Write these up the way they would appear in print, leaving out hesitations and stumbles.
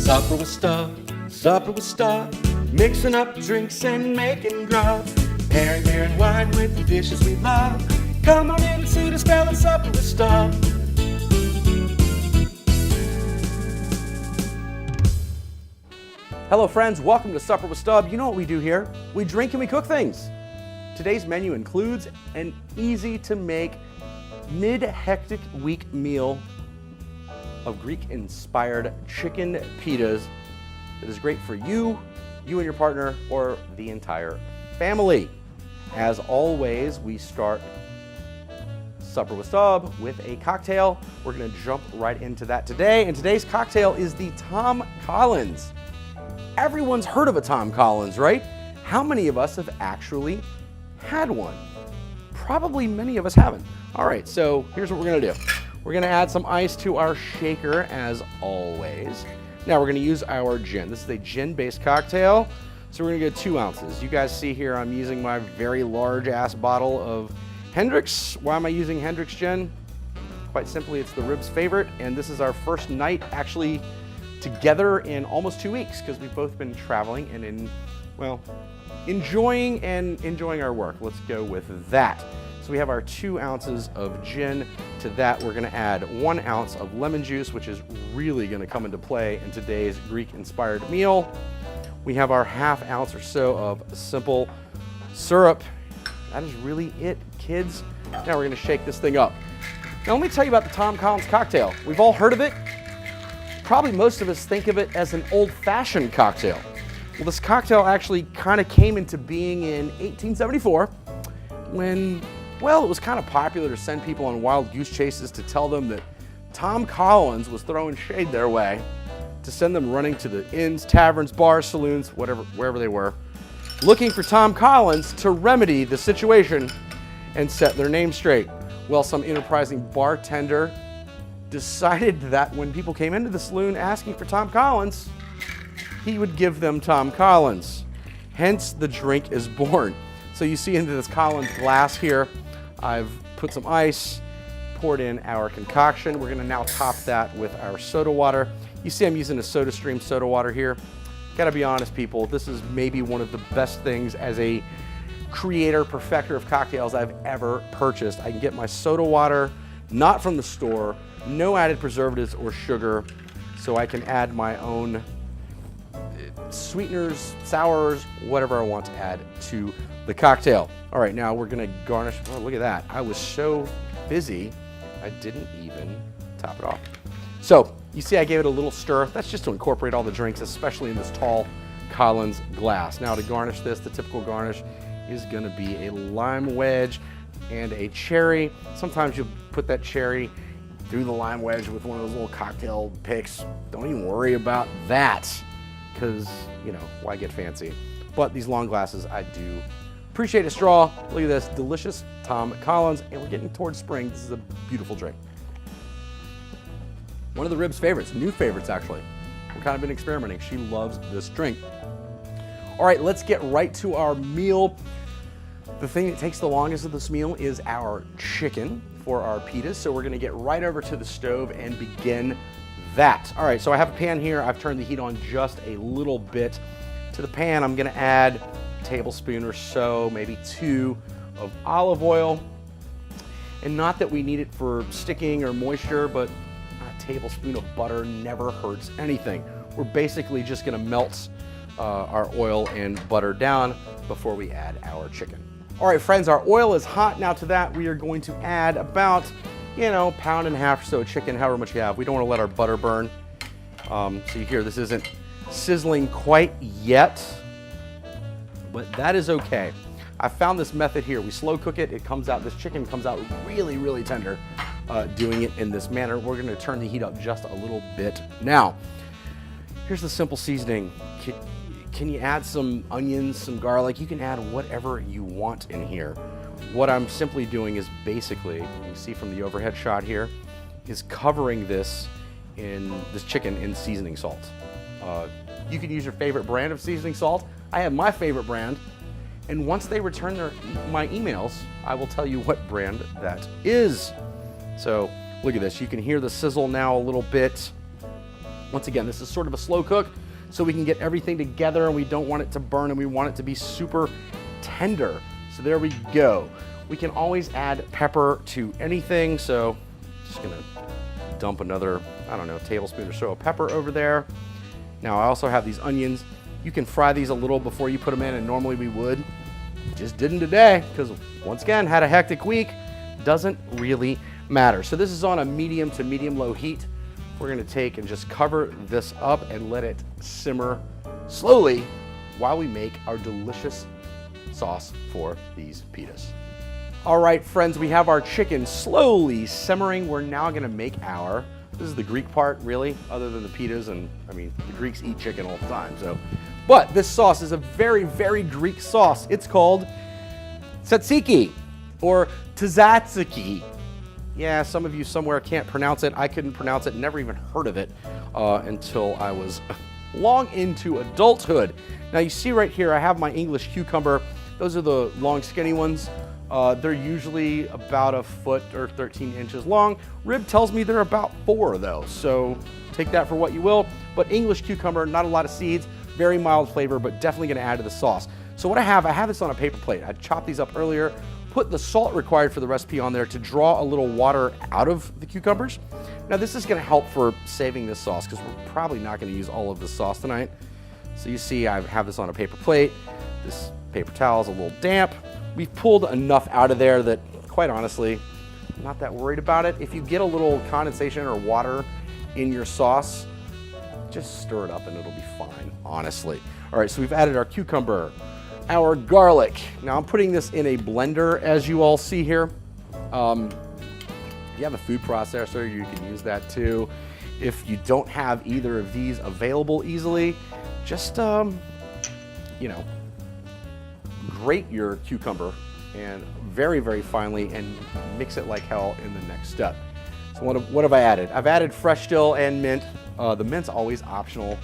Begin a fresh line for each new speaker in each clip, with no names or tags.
Supper with Stub, Supper with Stub, mixing up drinks and making grub, pairing beer and wine with the dishes we love. Come on in and see the spell of Supper with Stub.
Hello friends, welcome to Supper with Stub. You know what we do here? We drink and we cook things. Today's menu includes an easy to make mid-hectic week meal of Greek-inspired chicken pitas that is great for you and your partner, or the entire family. As always, we start Supper with Stub with a cocktail. We're gonna jump right into that today, and today's cocktail is the Tom Collins. Everyone's heard of a Tom Collins, right? How many of us have actually had one? Probably many of us haven't. All right, so here's what we're gonna do. We're gonna add some ice to our shaker as always. Now we're gonna use our gin. This is a gin-based cocktail, so we're gonna get 2 ounces. You guys see here I'm using my very large ass bottle of Hendrick's. Why am I using Hendrick's gin? Quite simply, it's the ribs' favorite, and this is our first night actually together in almost 2 weeks, because we've both been traveling and enjoying our work. Let's go with that. So we have our 2 ounces of gin. To that, we're gonna add 1 ounce of lemon juice, which is really gonna come into play in today's Greek-inspired meal. We have our 1/2 ounce or so of simple syrup. That is really it, kids. Now we're gonna shake this thing up. Now let me tell you about the Tom Collins cocktail. We've all heard of it. Probably most of us think of it as an old-fashioned cocktail. Well, this cocktail actually kind of came into being in 1874 when, well, it was kind of popular to send people on wild goose chases to tell them that Tom Collins was throwing shade their way, to send them running to the inns, taverns, bars, saloons, wherever they were, looking for Tom Collins to remedy the situation and set their name straight. Well, some enterprising bartender decided that when people came into the saloon asking for Tom Collins, he would give them Tom Collins. Hence, the drink is born. So you see into this Collins glass here, I've put some ice, poured in our concoction. We're gonna now top that with our soda water. You see I'm using a SodaStream soda water here. Gotta be honest, people, this is maybe one of the best things as a creator, perfecter of cocktails I've ever purchased. I can get my soda water, not from the store, no added preservatives or sugar, so I can add my own sweeteners, sours, whatever I want to add to the cocktail. All right, now we're gonna garnish. Oh, look at that. I was so busy, I didn't even top it off. So you see I gave it a little stir. That's just to incorporate all the drinks, especially in this tall Collins glass. Now to garnish this, the typical garnish is gonna be a lime wedge and a cherry. Sometimes you'll put that cherry through the lime wedge with one of those little cocktail picks. Don't even worry about that, because, you know, why get fancy? But these long glasses, I do appreciate a straw. Look at this, delicious Tom Collins, and we're getting towards spring. This is a beautiful drink. One of the ribs' favorites, new favorites actually. We've kind of been experimenting. She loves this drink. All right, let's get right to our meal. The thing that takes the longest of this meal is our chicken for our pitas. So we're gonna get right over to the stove and begin that. All right, so I have a pan here. I've turned the heat on just a little bit. To the pan, I'm gonna add a tablespoon or so, maybe 2, of olive oil. And not that we need it for sticking or moisture, but a tablespoon of butter never hurts anything. We're basically just gonna melt our oil and butter down before we add our chicken. All right, friends, our oil is hot. Now to that, we are going to add about, pound and a half or so of chicken, however much you have. We don't want to let our butter burn. So you hear this isn't sizzling quite yet, but that is okay. I found this method here. We slow cook it. This chicken comes out really, really tender doing it in this manner. We're going to turn the heat up just a little bit. Now, here's the simple seasoning. Can you add some onions, some garlic? You can add whatever you want in here. What I'm simply doing is basically, you see from the overhead shot here, is covering this chicken in seasoning salt. You can use your favorite brand of seasoning salt. I have my favorite brand, and once they return my emails, I will tell you what brand that is. So look at this. You can hear the sizzle now a little bit. Once again, this is sort of a slow cook, so we can get everything together and we don't want it to burn and we want it to be super tender. So there we go. We can always add pepper to anything, so just gonna dump another, I don't know, tablespoon or so of pepper over there. Now I also have these onions. You can fry these a little before you put them in, and normally we would. Just didn't today, because once again, had a hectic week. Doesn't really matter. So this is on a medium to medium low heat. We're gonna take and just cover this up and let it simmer slowly while we make our delicious sauce for these pitas. All right, friends, we have our chicken slowly simmering. We're now gonna make this is the Greek part, really, other than the pitas, and I mean, the Greeks eat chicken all the time, so. But this sauce is a very, very Greek sauce. It's called Tzatziki, or Tzatziki. Yeah, some of you somewhere can't pronounce it. I couldn't pronounce it, never even heard of it until I was long into adulthood. Now you see right here, I have my English cucumber. Those are the long, skinny ones. They're usually about a foot or 13 inches long. Rib tells me they're about 4 though, so take that for what you will. But English cucumber, not a lot of seeds, very mild flavor, but definitely gonna add to the sauce. So what I have this on a paper plate. I chopped these up earlier, put the salt required for the recipe on there to draw a little water out of the cucumbers. Now this is gonna help for saving this sauce because we're probably not gonna use all of this sauce tonight. So you see I have this on a paper plate. This paper towel is a little damp. We've pulled enough out of there that, quite honestly, I'm not that worried about it. If you get a little condensation or water in your sauce, just stir it up and it'll be fine, honestly. All right, so we've added our cucumber, our garlic. Now I'm putting this in a blender, as you all see here. If you have a food processor, you can use that too. If you don't have either of these available easily, just, you know, grate your cucumber and very, very finely and mix it like hell in the next step. So what have I added? I've added fresh dill and mint. The mint's always optional.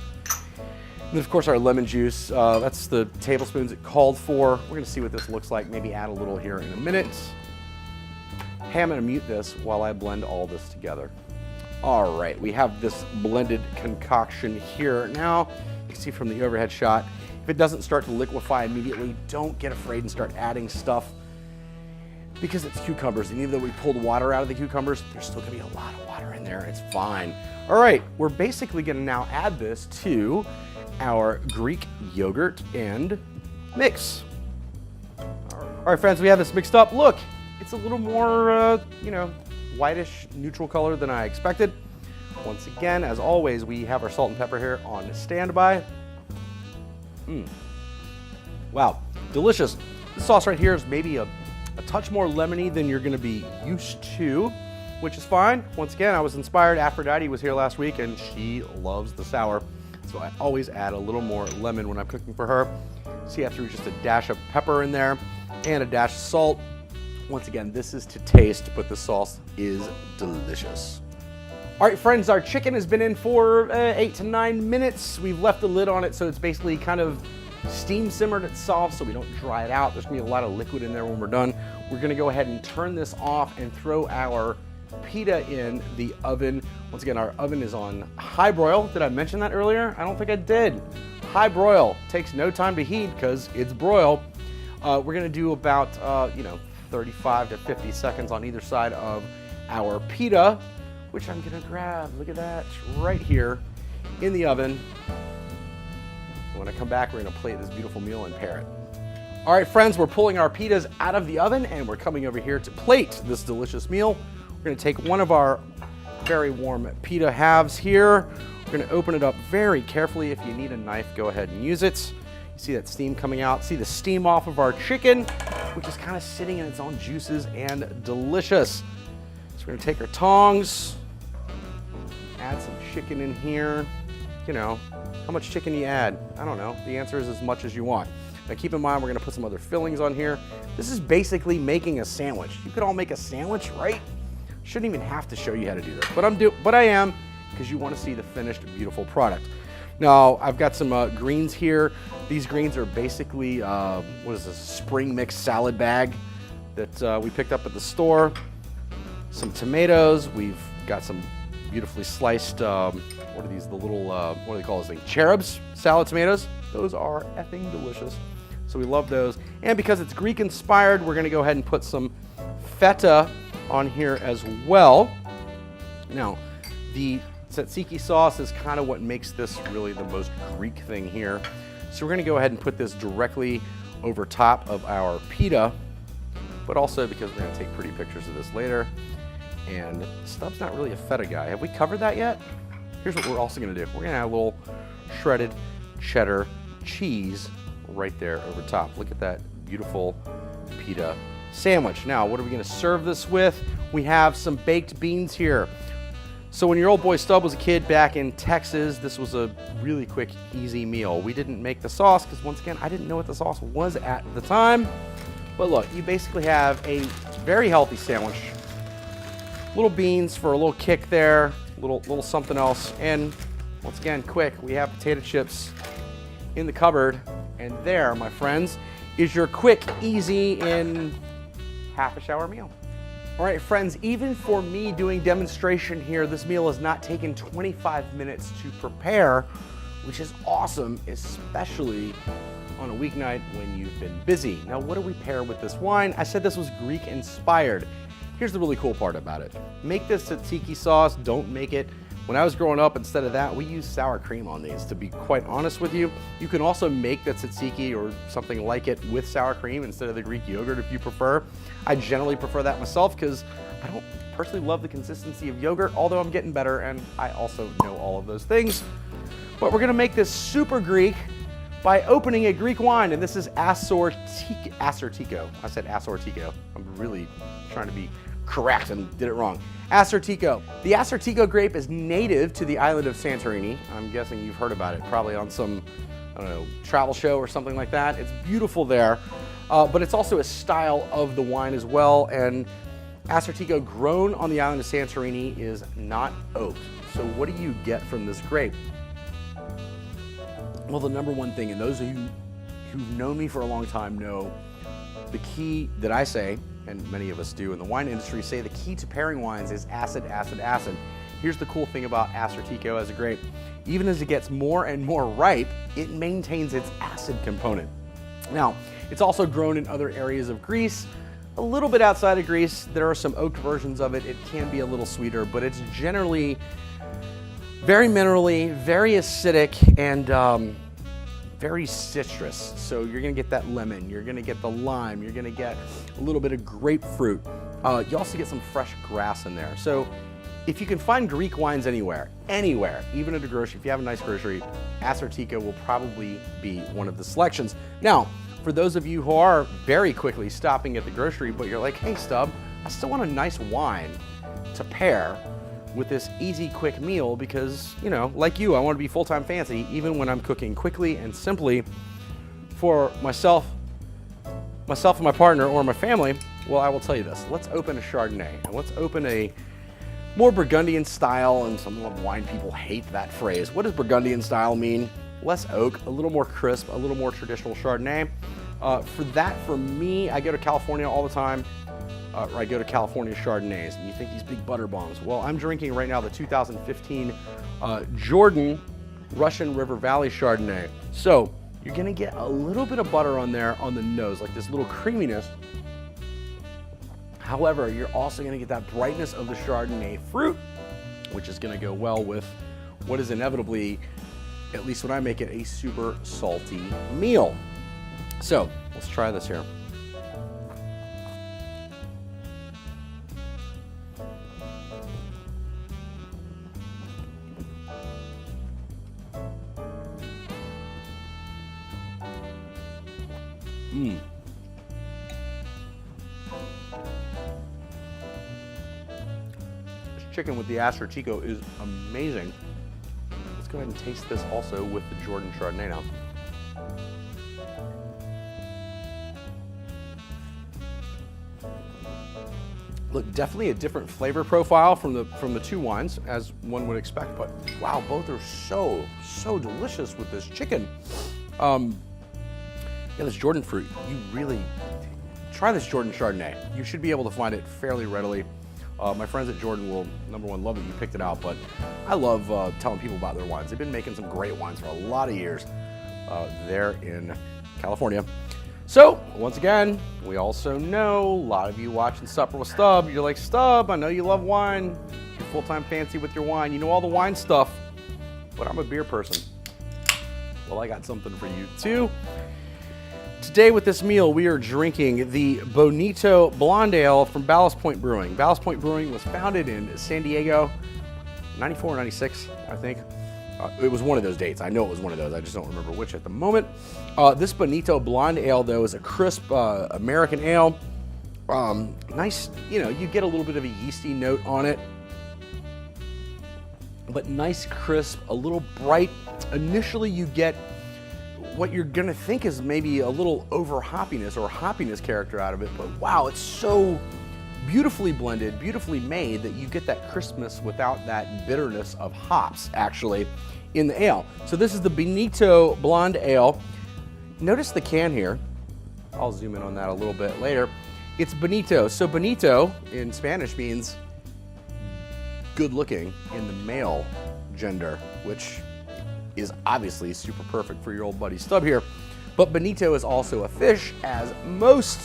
And of course our lemon juice, that's the tablespoons it called for. We're gonna see what this looks like, maybe add a little here in a minute. Hey, I'm gonna mute this while I blend all this together. All right, we have this blended concoction here. Now, you can see from the overhead shot, if it doesn't start to liquefy immediately, don't get afraid and start adding stuff because it's cucumbers. And even though we pulled water out of the cucumbers, there's still gonna be a lot of water in there. It's fine. All right, we're basically gonna now add this to our Greek yogurt and mix. All right, friends, we have this mixed up. Look, it's a little more, you know, whitish, neutral color than I expected. Once again, as always, we have our salt and pepper here on standby. Wow, delicious. This sauce right here is maybe a touch more lemony than you're gonna be used to, which is fine. Once again, I was inspired. Aphrodite was here last week and she loves the sour. So I always add a little more lemon when I'm cooking for her. See, I threw just a dash of pepper in there and a dash of salt. Once again, this is to taste, but the sauce is delicious. All right, friends, our chicken has been in for 8 to 9 minutes. We've left the lid on it, so it's basically kind of steam simmered itself so we don't dry it out. There's gonna be a lot of liquid in there when we're done. We're gonna go ahead and turn this off and throw our pita in the oven. Once again, our oven is on high broil. Did I mention that earlier? I don't think I did. High broil takes no time to heat because it's broil. We're gonna do about, 35 to 50 seconds on either side of our pita, which I'm gonna grab. Look at that, right here in the oven. When I come back, we're gonna plate this beautiful meal and pair it. All right, friends, we're pulling our pitas out of the oven and we're coming over here to plate this delicious meal. We're gonna take one of our very warm pita halves here. We're gonna open it up very carefully. If you need a knife, go ahead and use it. You see that steam coming out. See the steam off of our chicken, which is kind of sitting in its own juices and delicious. So we're gonna take our tongs, add some chicken in here. You know, how much chicken do you add? I don't know. The answer is as much as you want. Now keep in mind, we're gonna put some other fillings on here. This is basically making a sandwich. You could all make a sandwich, right? Shouldn't even have to show you how to do this, but I am, because you want to see the finished, beautiful product. Now, I've got some greens here. These greens are basically, what is this, spring mix salad bag that we picked up at the store. Some tomatoes. We've got some beautifully sliced, what are these, the little, what do they call this thing? Cherubs, salad tomatoes. Those are effing delicious. So we love those. And because it's Greek inspired, we're gonna go ahead and put some feta on here as well. Now, the tzatziki sauce is kind of what makes this really the most Greek thing here. So we're gonna go ahead and put this directly over top of our pita, but also because we're gonna take pretty pictures of this later. And Stub's not really a feta guy. Have we covered that yet? Here's what we're also gonna do. We're gonna add a little shredded cheddar cheese right there over top. Look at that beautiful pita sandwich. Now, what are we gonna serve this with? We have some baked beans here. So when your old boy Stub was a kid back in Texas, this was a really quick, easy meal. We didn't make the sauce because, once again, I didn't know what the sauce was at the time. But look, you basically have a very healthy sandwich. Little beans for a little kick there, little something else. And once again, quick, we have potato chips in the cupboard. And there, my friends, is your quick, easy, in half a shower meal. All right, friends, even for me doing demonstration here, this meal has not taken 25 minutes to prepare, which is awesome, especially on a weeknight when you've been busy. Now, what do we pair with this wine? I said this was Greek inspired. Here's the really cool part about it. Make this tzatziki sauce, don't make it. When I was growing up, instead of that, we used sour cream on these, to be quite honest with you. You can also make the tzatziki or something like it with sour cream instead of the Greek yogurt if you prefer. I generally prefer that myself because I don't personally love the consistency of yogurt, although I'm getting better and I also know all of those things. But we're gonna make this super Greek by opening a Greek wine, and this is Assortiko. I said Assortiko. I'm really trying to be correct and did it wrong. Assortiko. The Assortiko grape is native to the island of Santorini. I'm guessing you've heard about it, probably on some, I don't know, travel show or something like that. It's beautiful there, but it's also a style of the wine as well. And Assortiko, grown on the island of Santorini, is not oaked. So what do you get from this grape? Well, the number one thing, and those of you who've known me for a long time know, the key that I say, and many of us do in the wine industry, say the key to pairing wines is acid, acid, acid. Here's the cool thing about Assortiko as a grape. Even as it gets more and more ripe, it maintains its acid component. Now, it's also grown in other areas of Greece, a little bit outside of Greece. There are some oaked versions of it. It can be a little sweeter, but it's generally very minerally, very acidic, and very citrus. So you're gonna get that lemon, you're gonna get the lime, you're gonna get a little bit of grapefruit. You also get some fresh grass in there. So if you can find Greek wines anywhere, even at a grocery, if you have a nice grocery, Assortiko will probably be one of the selections. Now, for those of you who are very quickly stopping at the grocery, but you're like, hey Stub, I still want a nice wine to pair with this easy, quick meal because, you know, like you, I want to be full-time fancy even when I'm cooking quickly and simply for myself and my partner or my family. Well, I will tell you this. Let's open a Chardonnay, and let's open a more Burgundian style, and some wine people hate that phrase. What does Burgundian style mean? Less oak, a little more crisp, a little more traditional Chardonnay. For me, I go to California all the time. I go to California Chardonnays, and you think these big butter bombs. Well, I'm drinking right now the 2015 Jordan Russian River Valley Chardonnay. So you're gonna get a little bit of butter on there on the nose, like this little creaminess. However, you're also gonna get that brightness of the Chardonnay fruit, which is gonna go well with what is inevitably, at least when I make it, a super salty meal. So let's try this here. This chicken with the Assortiko is amazing. Let's go ahead and taste this also with the Jordan Chardonnay now. Look, definitely a different flavor profile from the two wines, as one would expect, but wow, both are so delicious with this chicken. Yeah, this Jordan fruit, you really try this Jordan Chardonnay. You should be able to find it fairly readily My friends at Jordan will, number one, love that you picked it out, but I love telling people about their wines. They've been making some great wines for a lot of years there in California. So, once again, we also know a lot of you watching Supper with Stub, you're like, Stub, I know you love wine. You're full-time fancy with your wine. You know all the wine stuff, but I'm a beer person. Well, I got something for you too. Today with this meal, we are drinking the Bonito Blonde Ale from Ballast Point Brewing. Ballast Point Brewing was founded in San Diego, 94 or 96, I think. It was one of those dates. I know it was one of those. I just don't remember which at the moment. This Bonito Blonde Ale, though, is a crisp American ale. Nice, you get a little bit of a yeasty note on it, but nice, crisp, a little bright. Initially, you get what you're gonna think is maybe a little over hoppiness or hoppiness character out of it, but wow, it's so beautifully blended, beautifully made that you get that crispness without that bitterness of hops actually in the ale. So this is the Bonito Blonde Ale. Notice the can here. I'll zoom in on that a little bit later. It's Bonito. So Bonito in Spanish means good looking in the male gender, which is obviously super perfect for your old buddy Stub here. But Bonito is also a fish, as most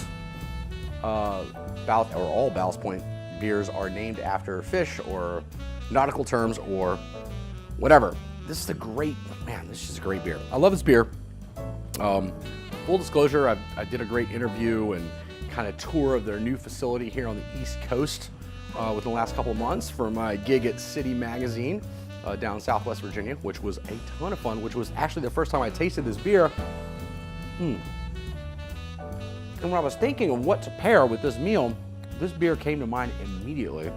all Ballast Point beers are named after fish or nautical terms or whatever. This is a great beer. I love this beer. Full disclosure, I did a great interview and kind of tour of their new facility here on the East Coast within the last couple of months for my gig at City Magazine down in Southwest Virginia, which was a ton of fun, which was actually the first time I tasted this beer. And when I was thinking of what to pair with this meal, this beer came to mind immediately.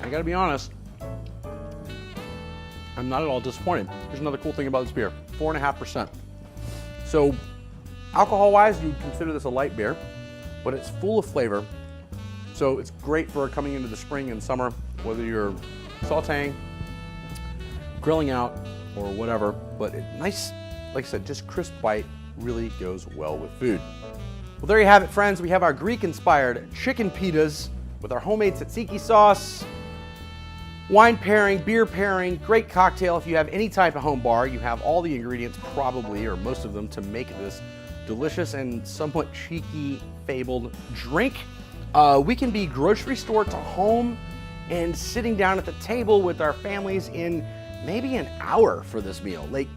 I gotta be honest, I'm not at all disappointed. Here's another cool thing about this beer, 4.5%. So alcohol-wise, you'd consider this a light beer, but it's full of flavor. So it's great for coming into the spring and summer, whether you're sauteing, grilling out, or whatever. But nice, like I said, just crisp bite, really goes well with food. Well, there you have it, friends. We have our Greek-inspired chicken pitas with our homemade tzatziki sauce, wine pairing, beer pairing, great cocktail. If you have any type of home bar, you have all the ingredients probably, or most of them, to make this delicious and somewhat cheeky, fabled drink. We can be grocery store to home and sitting down at the table with our families in maybe an hour for this meal. Like,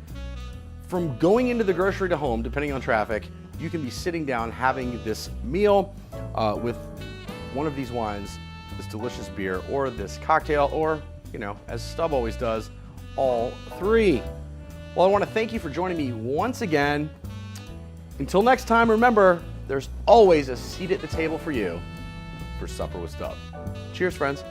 from going into the grocery to home, depending on traffic, you can be sitting down having this meal with one of these wines, this delicious beer, or this cocktail, or, as Stub always does, all three. Well, I want to thank you for joining me once again. Until next time, remember, there's always a seat at the table for you for Supper with Stub. Cheers, friends.